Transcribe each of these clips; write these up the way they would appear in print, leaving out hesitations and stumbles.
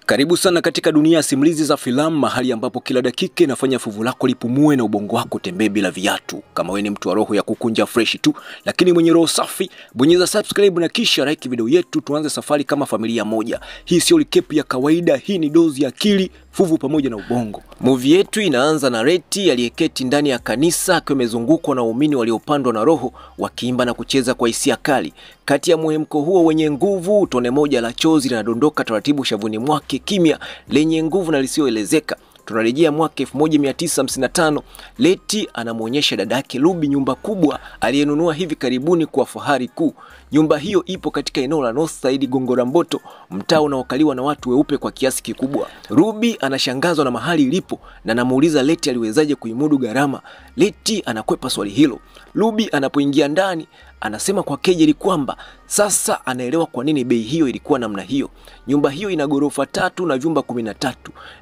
Karibu sana katika dunia ya simulizi za filamu, mahali ambapo kila dakika inafanya fuvu lako lipumue na ubongo wako tembee bila viatu. Kama wewe ni mtu wa roho ya kukunja fresh tu, lakini mwenye roho safi, bonyeza subscribe na kisha like video yetu, tuanze safari kama familia moja. Hii sio recap ya kawaida, hii ni dozi ya akili, fuvu pamoja na ubongo. Movie yetu inaanza na Letty aliyeketi ndani ya kanisa akiwa amezungukwa na waumini waliopandwa na roho wakiimba na kucheza kwa hisia kali. Kati ya muhemko huo wenye nguvu, tone moja la chozi linadondoka taratibu shavuni mwake, kimya lenye nguvu na lisioelezeka. Tunarejea mwaka 1955. Letty anamuonyesha dadake Ruby nyumba kubwa aliyenunua hivi karibuni kwa fahari kuu. Nyumba hiyo ipo katika eneo la Northside Gongo Mboto, mtaa unaokaliwa na watu weupe kwa kiasi kikubwa. Ruby anashangazwa na mahali ilipo na anamuuliza Letty aliwezaje kuimudu gharama. Letty anakwepa swali hilo. Ruby anapoingia ndani anasema kwa kejeli kwamba sasa anaelewa kwa nini bei hiyo ilikuwa namna hiyo. Nyumba hiyo ina ghorofa 3 na vyumba 13.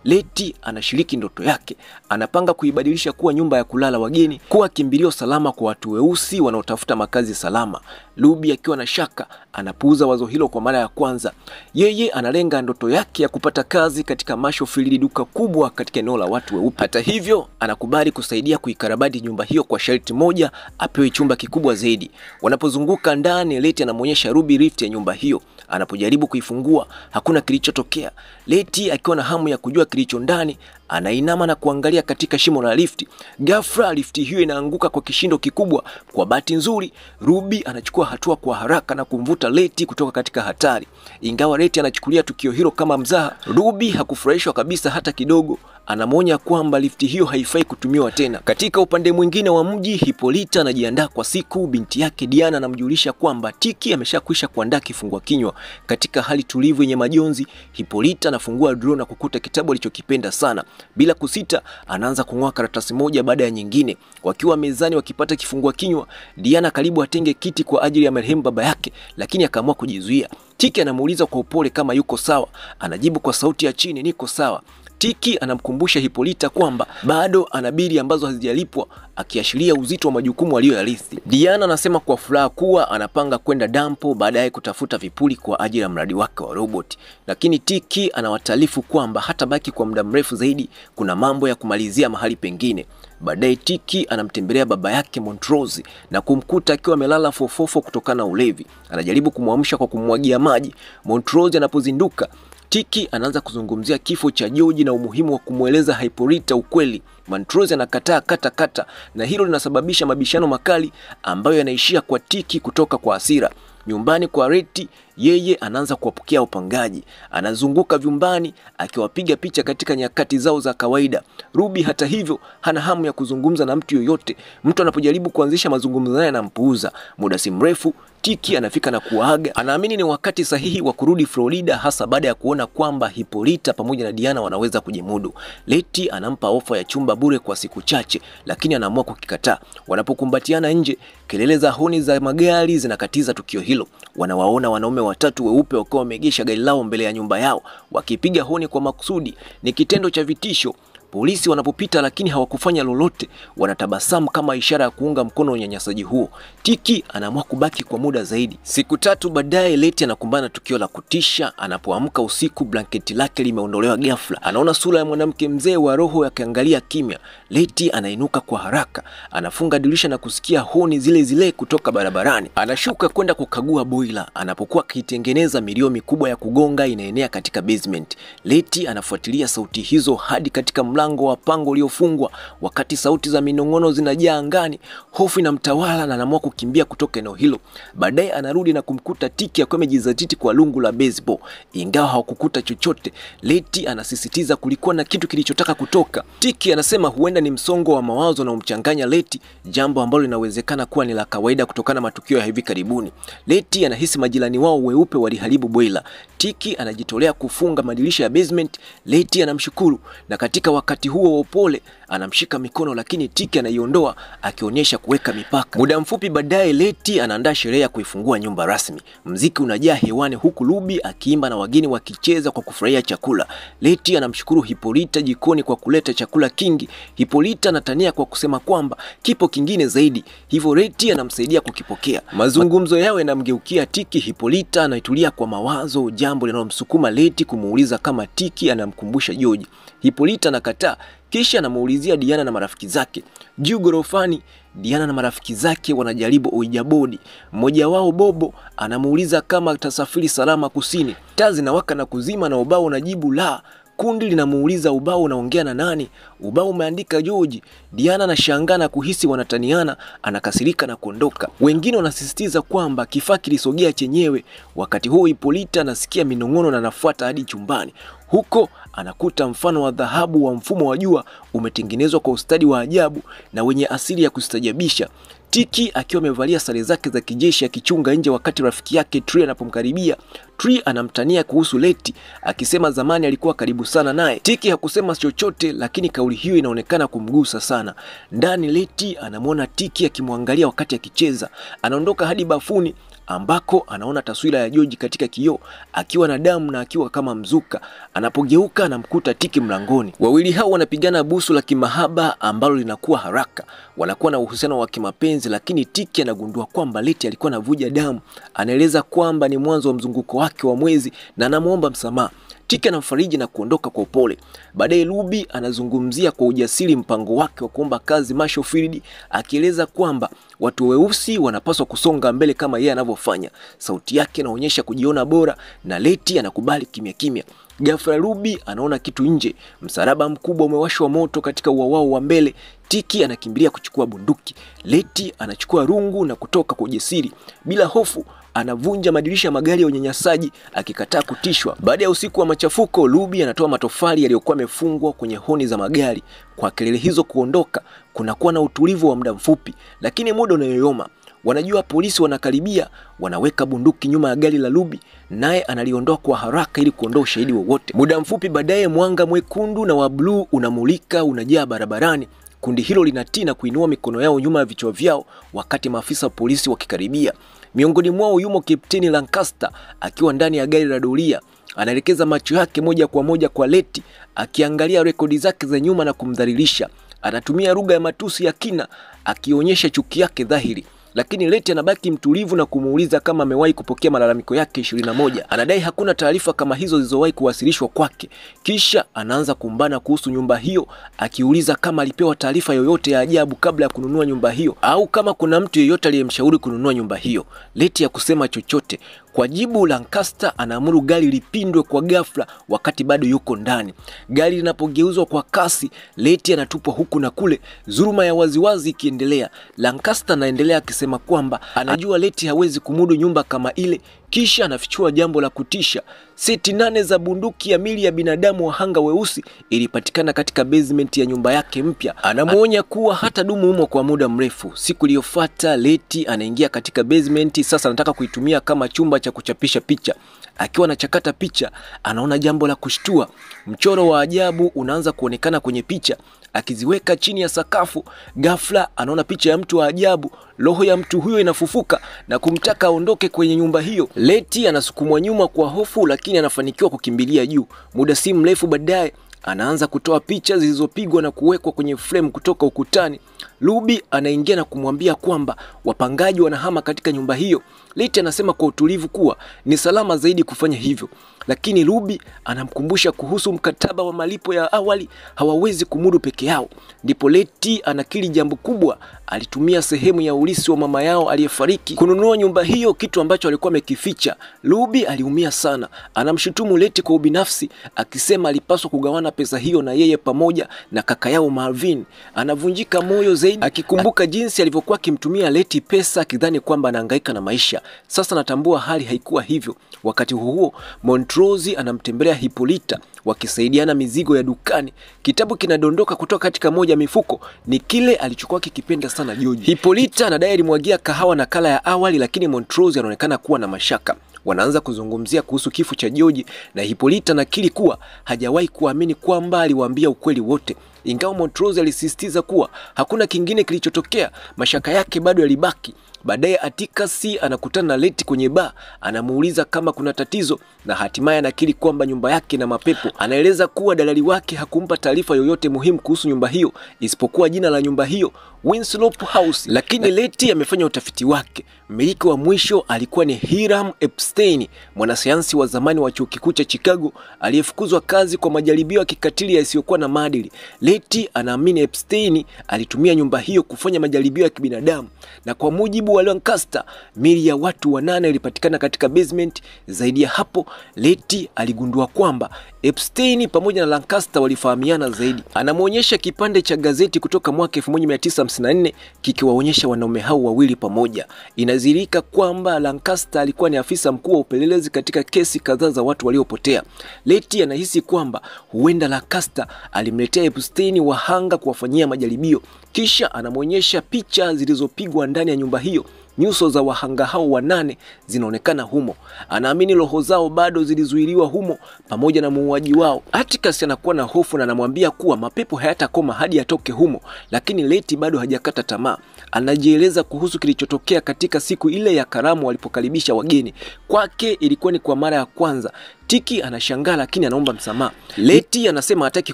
Letty anashiriki ndoto yake, anapanga kuibadilisha kuwa nyumba ya kulala wageni, kuwa kimbilio salama kwa watu weusi wanaotafuta makazi salama. Ruby akiwa na shaka anapuuza wazo hilo kwa mara ya kwanza. Yeye analenga ndoto yake ya kupata kazi katika Masho Field, duka kubwa katika eneo la watu weupe. Hata hivyo, anakubali kusaidia kuikarabati nyumba hiyo kwa sharti moja, apewe chumba kikubwa zaidi. Wanapozunguka ndani, Letty anamuonyesha Ruby lift ya nyumba hiyo. Anapojaribu kuifungua, hakuna kilichotokea. Letty akiwa na hamu ya kujua kilicho ndani, anainama na kuangalia katika shimo la lifti. Ghafla lifti hiyo inaanguka kwa kishindo kikubwa. Kwa bahati nzuri, Ruby anachukua hatua kwa haraka na kumvuta Letty kutoka katika hatari. Ingawa Letty anachukulia tukio hilo kama mzaha, Ruby hakufurahishwa kabisa hata kidogo. Anamuonya kwamba lifti hiyo haifai kutumiwa tena. Katika upande mwingine wa mji, Hippolyta anajiandaa kwa siku. Binti yake Diana anamjulisha kwamba Tiki ameshakwisha kuandaa kifungua kinywa. Katika hali tulivu yenye majonzi, Hippolyta anafungua drawer na kukuta kitabu alichokipenda sana. Bila kusita, anaanza kung'oa karatasi moja baada ya nyingine. Wakiwa mezani wakipata kifungua kinywa, Diana karibu atenge kiti kwa ajili ya marehemu baba yake, lakini akaamua kujizuia. Tiki anamuuliza kwa upole kama yuko sawa. Anajibu kwa sauti ya chini, niko sawa. Tiki anamkumbusha Hippolyta kwamba bado ana bili ambazo hazijalipwa, akiashiria uzito wa majukumu aliyoyarithi. Diana anasema kwa furaha kuwa anapanga kwenda dampo baadaye kutafuta vipuli kwa ajili ya mradi wake wa robot. Lakini Tiki anawataarifu kwamba hata baki kwa muda mrefu zaidi, kuna mambo ya kumalizia mahali pengine. Baadaye Tiki anamtembelea baba yake Montrose na kumkuta akiwa amelala fofofo kutokana na ulevi. Anajaribu kumwamsha kwa kumwagia maji. Montrose anapozinduka, Tiki anaanza kuzungumzia kifo cha George na umuhimu wa kumweleza Hippolyta ukweli. Montrose anakataa kata na hilo linasababisha mabishano makali ambayo yanaishia kwa Tiki kutoka kwa hasira. Nyumbani kwa Letty, yeye anaanza kuwapokea upangaji. Anazunguka vyumbani akiwapiga picha katika nyakati zao za kawaida. Ruby hata hivyo hana hamu ya kuzungumza na mtu yoyote. Mtu anapojaribu kuanzisha mazungumzo naye anampuuza. Muda si mrefu Tiki anafika na kuaga. Anaamini ni wakati sahihi wa kurudi Florida, hasa baada ya kuona kwamba Hippolyta pamoja na Diana wanaweza kujimudu. Letty anampa ofa ya chumba bure kwa siku chache, lakini anaamua kukikataa. Wanapokumbatiana nje, kelele za honi za magari zinakatiza tukio hilo. Wanawaona wanaume watatu weupe wakiwa wameegesha gari lao mbele ya nyumba yao, wakipiga honi kwa makusudi. Ni kitendo cha vitisho. Polisi wanapopita lakini hawakufanya lolote, wanatabasamu kama ishara ya kuunga mkono unyanyasaji huo. Tiki anaamua kubaki kwa muda zaidi. Siku 3 baadaye, Letty anakumbana na tukio la kutisha. Anapoamka usiku, blanketi lake limeondolewa ghafla. Anaona sura ya mwanamke mzee wa roho akiangalia kimya. Letty anainuka kwa haraka, anafunga dirisha na kusikia honi zile zile kutoka barabarani. Anashuka kwenda kukagua boiler. Anapokuwa akitengeneza, milio mikubwa ya kugonga inaenea katika basement. Letty anafuatilia sauti hizo hadi katika mlango wa pango uliofungwa. Wakati sauti za minong'ono zinajaa angani, hofu inamtawala na anaamua kukimbia kutoka eneo hilo. Baadaye anarudi na kumkuta Tiki akiwa amejizatiti kwa lungu la baseball. Ingawa hawakukuta chochote, Letty anasisitiza kulikuwa na kitu kilichotaka kutoka. Tiki anasema huenda ni msongo wa mawazo na umchanganya Letty, jambo ambalo linawezekana kuwa ni la kawaida kutokana na matukio ya hivi karibuni. Letty anahisi majirani wao weupe waliharibu boiler. Tiki anajitolea kufunga madirisha ya basement. Letty anamshukuru, na katika wakati huo wa upole anamshika mikono, lakini Tiki anaiondoa akionyesha kuweka mipaka. Muda mfupi baadaye Leti anaandaa sherehe ya kuifungua nyumba rasmi. Mziki unajaa hewani huku Ruby akiimba na wageni wakicheza kwa kufurahia chakula. Leti anamshukuru Hippolyta jikoni kwa kuleta chakula kingi. Hippolyta anatania kwa kusema kwamba kipo kingine zaidi, hivyo Leti anamsaidia kukipokea. Mazungumzo yao yanamgeukia Tiki. Hippolyta anaitulia kwa mawazo, jambo linalomsukuma Leti kumuuliza kama Tiki anamkumbusha George. Hippolyta anakataa, kisha anamuulizia Diana na marafiki zake. Juu gorofani, Diana na marafiki zake wanajaribu oijabodi. Mmoja wao Bobo anamuuliza kama atasafiri salama kusini. Taa zinawaka na kuzima na ubao unajibu la. Kundi linamuuliza ubao unaongea na nani? Ubao umeandika George. Diana anashangaa na kuhisi wanataniana, anakasirika na kuondoka. Wengine wanasisitiza kwamba kifaa kilisogea chenyewe. Wakati huo Hippolyta anasikia minong'ono na anafuata hadi chumbani. Huko anakuta mfano wa dhahabu wa mfumo wa jua umetengenezwa kwa ustadi wa ajabu na wenye asili ya kustajabisha. Tiki akiwa amevalia sare zake za kijeshi akichunga nje wakati rafiki yake Tree anapomkaribia. Tree anamtania kuhusu Leti akisema zamani alikuwa karibu sana naye. Tiki hakusema chochote, lakini kauli hiyo inaonekana kumgusa sana. Ndani Leti anamwona Tiki akimwangalia wakati akicheza. Anaondoka hadi bafuni ambako anaona taswira ya George katika kioo akiwa na damu na akiwa kama mzuka. Anapogeuka anamkuta Tiki mlangoni. Wawili hao wanapigana busu la kimahaba ambalo linakuwa haraka. Wanakuwa na uhusiano wa kimapenzi, lakini Tiki anagundua kwamba Leti alikuwa anavuja damu. Anaeleza kwamba ni mwanzo wa mzunguko wake wa mwezi na anamuomba msamaha. Tiki anamfariji na kuondoka kwa upole. Baadaye Ruby anazungumzia kwa ujasiri mpango wake wa kuomba kazi Marshall Field, akieleza kwamba watu weusi wanapaswa kusonga mbele kama yeye anavyofanya. Sauti yake inaonyesha kujiona bora na Leti anakubali kimya kimya. Ghafla Ruby anaona kitu nje. Msalaba mkubwa umewashwa moto katika ua wao wa mbele. Tiki anakimbilia kuchukua bunduki. Leti anachukua rungu na kutoka kwa ujasiri. Bila hofu anavunja madirisha magari ya unyanyasaji akikataa kutishwa. Baada ya usiku wa machafuko, Ruby anatoa matofali yaliyokuwa yamefungwa kwenye honi za magari. Kwa kelele hizo kuondoka, kunakuwa na utulivu wa muda mfupi, lakini muda unayoyoma. Wanajua polisi wanakaribia, wanaweka bunduki nyuma ya gari la Ruby, naye analiondoa kwa haraka ili kuondoa ushahidi wowote. Muda mfupi baadaye mwanga mwekundu na wa blue unamulika unajaa barabarani. Kundi hilo linatii na kuinua mikono yao nyuma ya vichwa vyao wakati maafisa wa polisi wakikaribia. Miongoni mwao yumo Kapteni Lancaster akiwa ndani ya gari la doria. Anaelekeza macho yake moja kwa moja kwa Leti, akiangalia rekodi zake za nyuma na kumdhalilisha. Anatumia lugha ya matusi ya kina akionyesha chuki yake dhahiri. Lakini Leti anabaki mtulivu na kumuuliza kama amewahi kupokea malalamiko yake 21. Anadai hakuna taarifa kama hizo zilizowahi kuwasilishwa kwake. Kisha anaanza kumbana kuhusu nyumba hiyo, akiuliza kama alipewa taarifa yoyote ya ajabu kabla ya kununua nyumba hiyo au kama kuna mtu yeyote aliyemshauri kununua nyumba hiyo. Leti hakusema chochote. Kwa jibu, Lancaster anaamuru gari lipindwe kwa ghafla wakati bado yuko ndani. Gari linapogeuzwa kwa kasi, Leti anatupwa huku na kule, dhuluma ya waziwazi ikiendelea. Lancaster anaendelea akisema kwamba anajua Leti hawezi kumudu nyumba kama ile. Kisha anafichua jambo la kutisha. Seti 8 za bunduki ya mili ya binadamu wahanga weusi ilipatikana katika basement ya nyumba yake mpya. Anamuonya kuwa hata dumu humo kwa muda mrefu. Siku iliyofuata Leti anaingia katika basement. Sasa anataka kuitumia kama chumba cha kuchapisha picha. Akiwa anachakata picha, anaona jambo la kushtua. Mchoro wa ajabu unaanza kuonekana kwenye picha. Akiziweka chini ya sakafu, ghafla anaona picha ya mtu wa ajabu. Roho ya mtu huyo inafufuka na kumtaka aondoke kwenye nyumba hiyo. Leti anasukumwa nyuma kwa hofu, lakini anafanikiwa kukimbilia juu. Muda si mrefu baadaye anaanza kutoa picha zilizopigwa na kuwekwa kwenye frame kutoka ukutani. Ruby anaingia na kumwambia kwamba wapangaji wanahama katika nyumba hiyo. Leti anasema kwa utulivu kuwa ni salama zaidi kufanya hivyo, lakini Ruby anamkumbusha kuhusu mkataba wa malipo ya awali, hawawezi kumudu peke yao. Ndipo Leti anakiri jambo kubwa, alitumia sehemu ya ulisi wa mama yao aliyefariki kununua nyumba hiyo, kitu ambacho alikuwa amekificha. Ruby aliumia sana, anamshutumu Leti kwa ubinafsi akisema alipaswa kugawana pesa hiyo na yeye pamoja na kaka yao Marvin. Anavunjika moyo zaidi akikumbuka jinsi alivyokuwa akimtumia Leti pesa akidhani kwamba anahangaika na maisha. Sasa natambua hali haikuwa hivyo. Wakati huo Montrose anamtembelea Hippolyta wakisaidiana mizigo ya dukani. Kitabu kinadondoka kutoka katika moja mifuko, ni kile alichokuwa kikipenda sana George. Hippolyta anadai alimwagia kahawa nakala ya awali, lakini Montrose anaonekana kuwa na mashaka. Wanaanza kuzungumzia kuhusu kifo cha George na Hippolyta anakiri kuwa hajawahi kuamini kwamba aliwaambia ukweli wote. Ingawa Montrose alisisitiza kuwa hakuna kingine kilichotokea, mashaka yake bado yalibaki. Baadaye Atticus anakutana na Letty kwenye bar, anamuuliza kama kuna tatizo na hatimaye anakiri kwamba nyumba yake na mapepo. Anaeleza kuwa dalali wake hakumpa taarifa yoyote muhimu kuhusu nyumba hiyo isipokuwa jina la nyumba hiyo, Winslope House. Lakini Letty amefanya utafiti wake. Mmiliki wa mwisho alikuwa ni Hiram Epstein, mwanasayansi wa zamani wa chuo kikuu cha Chicago aliyefukuzwa kazi kwa majaribio ya kikatili yasiyokuwa na maadili. Letty anaamini Epstein alitumia nyumba hiyo kufanya majaribio ya kibinadamu, na kwa mujibu wa Lancaster, miili ya watu 8 ilipatikana katika basement. Zaidi ya hapo, Letty aligundua kwamba Epstein pamoja na Lancaster walifahamiana zaidi. Anamuonyesha kipande cha gazeti kutoka mwaka 1954 kikiwaonyesha wanaume hao wawili pamoja. Inadhihirika kwamba Lancaster alikuwa ni afisa mkuu wa upelelezi katika kesi kadhaa za watu waliopotea. Letty anahisi kwamba huenda Lancaster alimletea Epstein wahanga kuwafanyia majaribio, kisha anamuonyesha picha zilizopigwa ndani ya nyumba hiyo. Nyuso za wahanga hao 8 zinaonekana humo. Anaamini roho zao bado zilizuiliwa humo pamoja na muuaji wao. Atticus anakuwa na hofu na anamwambia kuwa mapepo hayatakoma hadi atoke humo, lakini Letty bado hajakata tamaa. Anajieleza kuhusu kilichotokea katika siku ile ya karamu walipokaribisha wageni. Kwake ilikuwa ni kwa mara ya kwanza. Tiki anashangaa lakini anaomba msamaha. Letty anasema hataki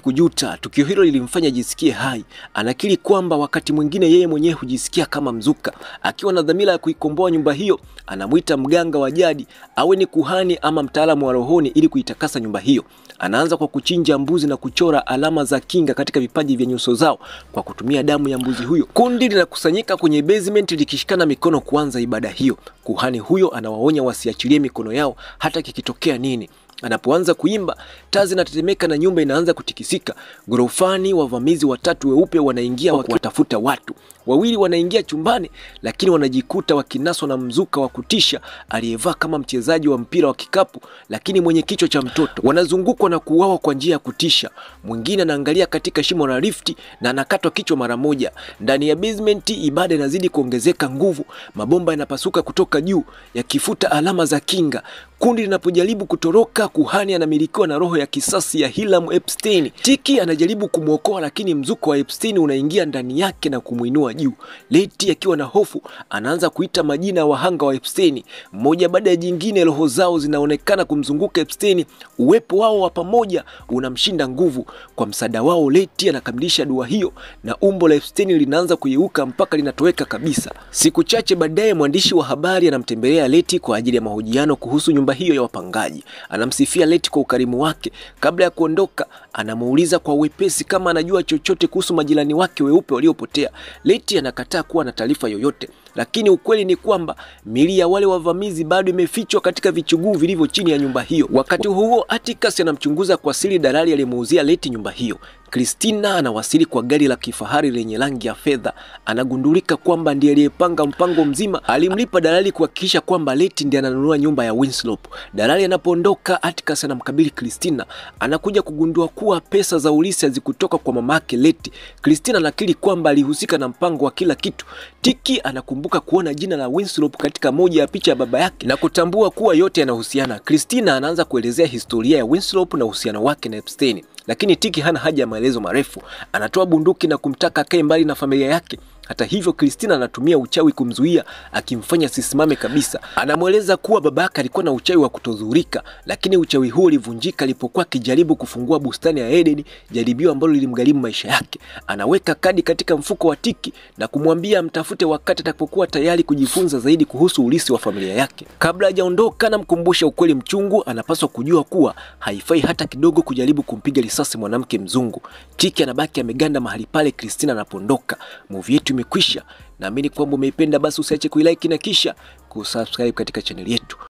kujuta, tukio hilo lilimfanya jisikie hai. Anakiri kwamba wakati mwingine yeye mwenyewe hujisikia kama mzuka. Akiwa na dhamira ya kuikomboa nyumba hiyo, anamuita mganga wa jadi, awe ni kuhani ama mtaalamu wa rohoni, ili kuitakasa nyumba hiyo. Anaanza kwa kuchinja mbuzi na kuchora alama za kinga katika vipaji vya nyuso zao kwa kutumia damu ya mbuzi huyo. Kundi linakusanyika kwenye basement likishikana mikono kuanza ibada hiyo. Kuhani huyo anawaonya wasiachilie mikono yao hata kikitokea nini. Anapoanza kuimba, taa zinatetemeka na nyumba inaanza kutikisika. Gorofani wavamizi 3 weupe wanaingia wakiwatafuta watu. 2 wanaingia chumbani, lakini wanajikuta wakinaswa na mzuka wa kutisha aliyevaa kama mchezaji wa mpira wa kikapu lakini mwenye kichwa cha mtoto. Wanazungukwa na kuuawa kwa njia ya kutisha. Mwingine anaangalia katika shimo la lifti na anakatwa kichwa mara moja. Ndani ya basement ibada inazidi kuongezeka nguvu. Mabomba yanapasuka kutoka juu yakifuta alama za kinga. Kundi linapojaribu kutoroka, kuhani anamilikiwa na roho ya kisasi ya Hiram Epstein. Tiki anajaribu kumwokoa lakini mzuko wa Epstein unaingia ndani yake na kumuinua juu. Letty akiwa na hofu anaanza kuita majina ya wahanga wa Epstein. Mmoja baada ya jingine roho zao zinaonekana kumzunguka Epstein. Uwepo wao wa pamoja unamshinda nguvu. Kwa msaada wao Letty anakamilisha dua hiyo na umbo la Epstein linaanza kuyeyuka mpaka linatoweka kabisa. Siku chache baadaye mwandishi wa habari anamtembelea Letty kwa ajili ya mahojiano kuhusu nyumba hiyo ya wapangaji. Anamsifia Letty kwa ukarimu wake. Kabla ya kuondoka, anamuuliza kwa wepesi kama anajua chochote kuhusu majirani wake weupe waliopotea. Letty anakataa kuwa na taarifa yoyote, lakini ukweli ni kwamba miili ya wale wavamizi bado imefichwa katika vichuguu vilivyo chini ya nyumba hiyo. Wakati huo Atticus anamchunguza kwa siri dalali aliyemuuzia Letty nyumba hiyo. Christina anawasili kwa gari la kifahari lenye rangi ya fedha. Anagundulika kwamba ndiye aliyepanga mpango mzima. Alimlipa dalali kuhakikisha kwamba Letty ndiye ananunua nyumba ya Winslope. Dalali anapoondoka, Atticus anamkabili Christina. Anakuja kugundua kuwa pesa za ulisi hazikutoka kwa mama yake Letty. Christina anakiri kwamba alihusika na mpango wa kila kitu. Tiki anakumbuka kuona jina la Winslope katika moja ya picha ya baba yake na kutambua kuwa yote yanahusiana. Christina anaanza kuelezea historia ya Winslope na uhusiano wake na Epstein. Lakini Tiki hana haja ya maelezo marefu. Anatoa bunduki na kumtaka akae mbali na familia yake. Hata hivyo Christina anatumia uchawi kumzuia, akimfanya sisimame kabisa. Anamueleza kuwa babake alikuwa na uchawi wa kutodhurika, lakini uchawi huo ulivunjika alipokuwa akijaribu kufungua bustani ya Eden, jaribio ambalo lilimgharimu maisha yake. Anaweka kadi katika mfuko wa Tiki na kumwambia amtafute wakati atakapokuwa tayari kujifunza zaidi kuhusu ulisi wa familia yake. Kabla hajaondoka, anamkumbusha ukweli mchungu, anapaswa kujua kuwa haifai hata kidogo kujaribu kumpiga risasi mwanamke mzungu. Tiki anabaki ameganda mahali pale Christina anapoondoka. Movie yetu imekwisha. Naamini kwamba umeipenda, basi usiache kuilike na kisha kusubscribe katika channel yetu.